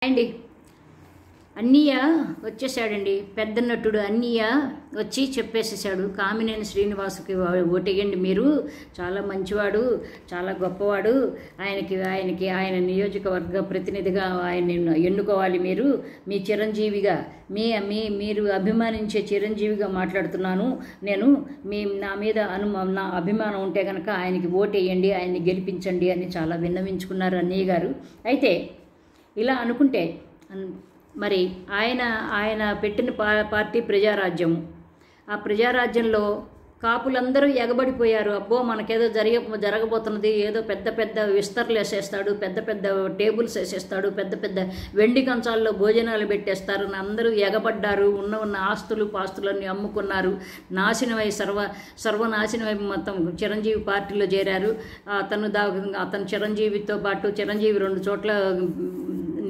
అండి అన్నయ్య వచ్చేసాడండి. పెద్ద నటుడు అన్నయ్య వచ్చి చెప్పేసేసాడు, కామినేని శ్రీనివాసుకి ఓటేయండి, మీరు చాలా మంచివాడు, చాలా గొప్పవాడు, ఆయన నియోజకవర్గ ప్రతినిధిగా ఆయన ఎన్నుకోవాలి, మీ చిరంజీవిగా మీరు అభిమానించే చిరంజీవిగా మాట్లాడుతున్నాను నేను, నా మీద నా అభిమానం ఉంటే కనుక ఆయనకి ఓటేయండి, ఆయన్ని గెలిపించండి అని చాలా విన్నవించుకున్నారు అన్నయ్య గారు. అయితే ఇలా అనుకుంటే మరి ఆయన పెట్టిన పార్టీ ప్రజారాజ్యం. ఆ ప్రజారాజ్యంలో కాపులందరూ ఎగబడిపోయారు. అబ్బో మనకేదో జరగబోతున్నది, ఏదో పెద్ద పెద్ద విస్తరలు వేసేస్తాడు, పెద్ద పెద్ద టేబుల్స్ వేసేస్తాడు, పెద్ద పెద్ద వెండి కంచాల్లో భోజనాలు పెట్టేస్తారు. అందరూ ఎగబడ్డారు. ఉన్న ఆస్తులు పాస్తులన్నీ అమ్ముకున్నారు. నాశనమై సర్వనాశనమై మొత్తం చిరంజీవి పార్టీలో చేరారు. అతను చిరంజీవితో పాటు చిరంజీవి 2 చోట్ల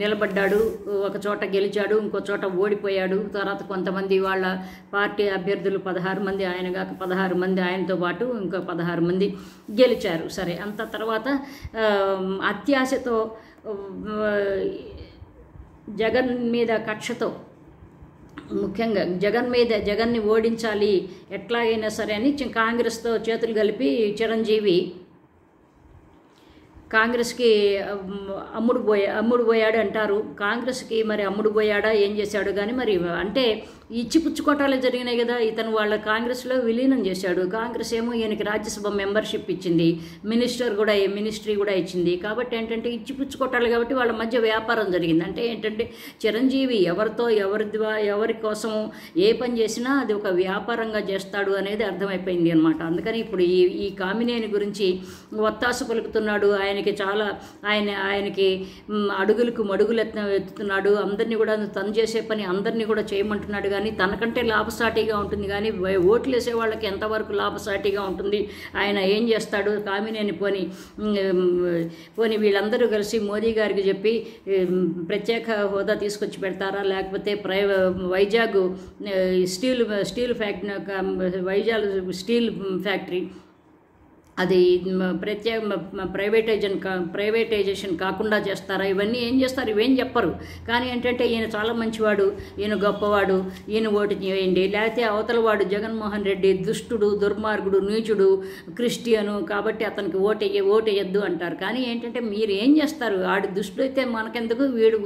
నిలబడ్డాడు, ఒక చోట గెలిచాడు, ఇంకో చోట ఓడిపోయాడు. తర్వాత కొంతమంది వాళ్ళ పార్టీ అభ్యర్థులు 16 మంది, ఆయన కాక 16 మంది ఆయనతో పాటు ఇంకో 16 మంది గెలిచారు. సరే, అంత తర్వాత అత్యాశతో జగన్ మీద కక్షతో, ముఖ్యంగా జగన్ని ఓడించాలి ఎట్లాగైనా సరే అని కాంగ్రెస్తో చేతులు కలిపి చిరంజీవి కాంగ్రెస్కి అమ్ముడు పోయాడు అంటారు. కాంగ్రెస్కి మరి అమ్ముడు పోయాడా ఏం చేశాడు కానీ మరి అంటే ఇచ్చి పుచ్చుకోటాలే జరిగినాయి కదా. ఇతను వాళ్ళ కాంగ్రెస్లో విలీనం చేశాడు. కాంగ్రెస్ ఏమో ఈయనకి రాజ్యసభ మెంబర్షిప్ ఇచ్చింది, మినిస్ట్రీ కూడా ఇచ్చింది. కాబట్టి ఏంటంటే ఇచ్చి పుచ్చుకోటాలి కాబట్టి వాళ్ళ మధ్య వ్యాపారం జరిగింది. అంటే ఏంటంటే చిరంజీవి ఎవరితో ఎవరి కోసం ఏ పని చేసినా అది ఒక వ్యాపారంగా చేస్తాడు అనేది అర్థమైపోయింది అనమాట. అందుకని ఇప్పుడు ఈ కామినేని గురించి ఒత్తాసు పలుకుతున్నాడు. ఆయనకి అడుగులకు మడుగులు ఎత్తుతున్నాడు. అందరినీ కూడా తను చేసే పని అందరినీ కూడా చేయమంటున్నాడు. కానీ తనకంటే లాభసాటిగా ఉంటుంది, కానీ ఓట్లు వేసే వాళ్ళకి ఎంతవరకు లాభసాటిగా ఉంటుంది, ఆయన ఏం చేస్తాడు. కామినేని పోని వీళ్ళందరూ కలిసి మోదీ గారికి చెప్పి ప్రత్యేక హోదా తీసుకొచ్చి పెడతారా, లేకపోతే వైజాగ్ స్టీల్ ఫ్యాక్టరీ అది ప్రైవేటైజేషన్ కాకుండా చేస్తారా, ఇవన్నీ ఏం చేస్తారు, ఇవేం చెప్పరు. కానీ ఏంటంటే ఈయన చాలా మంచివాడు, ఈయన గొప్పవాడు, ఈయన ఓటు చేయండి, లేకపోతే అవతలవాడు జగన్మోహన్ రెడ్డి దుష్టుడు, దుర్మార్గుడు, నీచుడు, క్రిస్టియను, కాబట్టి అతనికి ఓటేయద్దు అంటారు. కానీ ఏంటంటే మీరు ఏం చేస్తారు, ఆడు దుష్టుడైతే మనకెందుకు, వీడు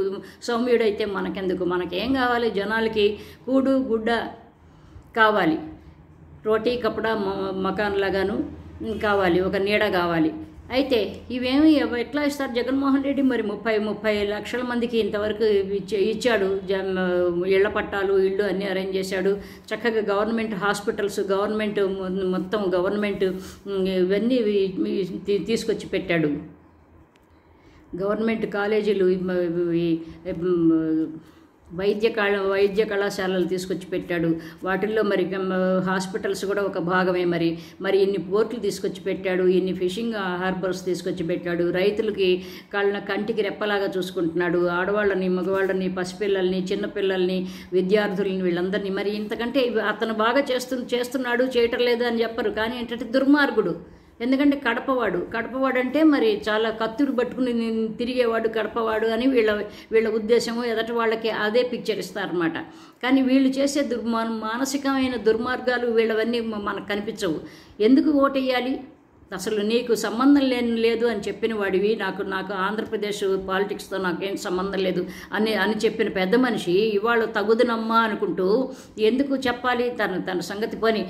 సౌమ్యుడైతే మనకెందుకు, మనకేం కావాలి, జనాలకి కూడు గుడ్డ కావాలి, రోటీ కపడా మకాన్ లాగాను కావాలి, ఒక నీడ కావాలి. అయితే ఇవేమి ఎట్లా ఇస్తారు జగన్మోహన్ రెడ్డి? మరి 30 లక్షల మందికి ఇంతవరకు ఇచ్చాడు. ఇళ్ల పట్టాలు, ఇళ్ళు అన్నీ అరేంజ్ చేశాడు. చక్కగా గవర్నమెంట్ హాస్పిటల్స్, మొత్తం గవర్నమెంట్ ఇవన్నీ తీసుకొచ్చి పెట్టాడు. గవర్నమెంట్ కాలేజీలు, వైద్య కళాశాలలు తీసుకొచ్చి పెట్టాడు. వాటిల్లో మరి హాస్పిటల్స్ కూడా ఒక భాగమే. మరి ఇన్ని పోర్ట్లు తీసుకొచ్చి పెట్టాడు, ఇన్ని ఫిషింగ్ హార్బర్స్ తీసుకొచ్చి పెట్టాడు. రైతులకి కంటికి రెప్పలాగా చూసుకుంటున్నాడు. ఆడవాళ్ళని, మగవాళ్ళని, పసిపిల్లల్ని, చిన్నపిల్లల్ని, విద్యార్థులని, వీళ్ళందరినీ. మరి ఇంతకంటే అతను బాగా చేస్తున్నాడు, చేయటం లేదు అని చెప్పరు. కానీ ఏంటంటే దుర్మార్గుడు. ఎందుకంటే కడపవాడు అంటే మరి చాలా కత్తులు పట్టుకుని తిరిగేవాడు కడపవాడు అని వీళ్ళ ఉద్దేశము. ఎదటి వాళ్ళకి అదే పిక్చర్ ఇస్తారన్నమాట. కానీ వీళ్ళు చేసే మానసికమైన దుర్మార్గాలు వీళ్ళవన్నీ మనకు కనిపించవు. ఎందుకు ఓటేయాలి, అసలు నీకు సంబంధం లేదు అని చెప్పిన వాడివి, నాకు ఆంధ్రప్రదేశ్ పాలిటిక్స్తో నాకేం సంబంధం లేదు అని చెప్పిన పెద్ద మనిషి ఇవాళ తగుదనమ్మా అనుకుంటూ ఎందుకు చెప్పాలి తన సంగతి పని.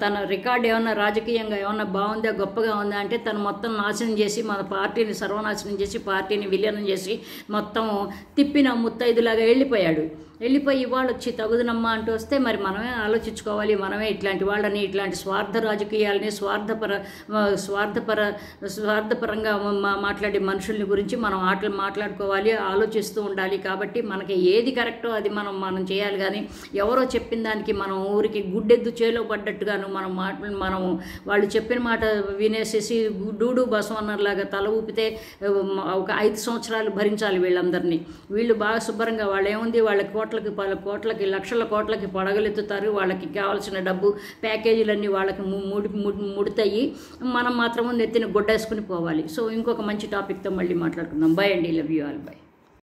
తన రికార్డు ఏమన్నా రాజకీయంగా ఏమన్నా బాగుందా, గొప్పగా ఉందా అంటే తను మొత్తం నాశనం చేసి, మన పార్టీని సర్వనాశనం చేసి, పార్టీని విలీనం చేసి, మొత్తం తిప్పిన ముత్తైదులాగా వెళ్ళిపోయి ఇవాళ వచ్చి తగుదనమ్మా అంటూ వస్తే మరి మనమే ఆలోచించుకోవాలి. మనమే ఇట్లాంటి వాళ్ళని, ఇట్లాంటి స్వార్థ రాజకీయాలని, స్వార్థపరంగా మాట్లాడే మనుషుల్ని గురించి మనం మాట్లాడుకోవాలి, ఆలోచిస్తూ ఉండాలి. కాబట్టి మనకి ఏది కరెక్టో అది మనం చేయాలి. కానీ ఎవరో చెప్పిన దానికి మనం ఊరికి గుడ్డెద్దు చేలో పడ్డట్టుగాను మనం వాళ్ళు చెప్పిన మాట వినేసేసి డూడు బసవన్నర్లాగా తల ఊపితే ఒక 5 సంవత్సరాలు భరించాలి వీళ్ళందరినీ. వీళ్ళు బాగా శుభ్రంగా వాళ్ళు ఏముంది, వాళ్ళ కోట్లకి లక్షల కోట్లకి పడగలెత్తుతారు. వాళ్ళకి కావాల్సిన డబ్బు ప్యాకేజీలన్నీ వాళ్ళకి ముడతాయి. మనం మాత్రము నెత్తిన గుడ్డేసుకుని పోవాలి. సో ఇంకొక మంచి టాపిక్తో మళ్ళీ మాట్లాడుకుందాం. బై అండి, లవ్ యూ ఆల్, బై.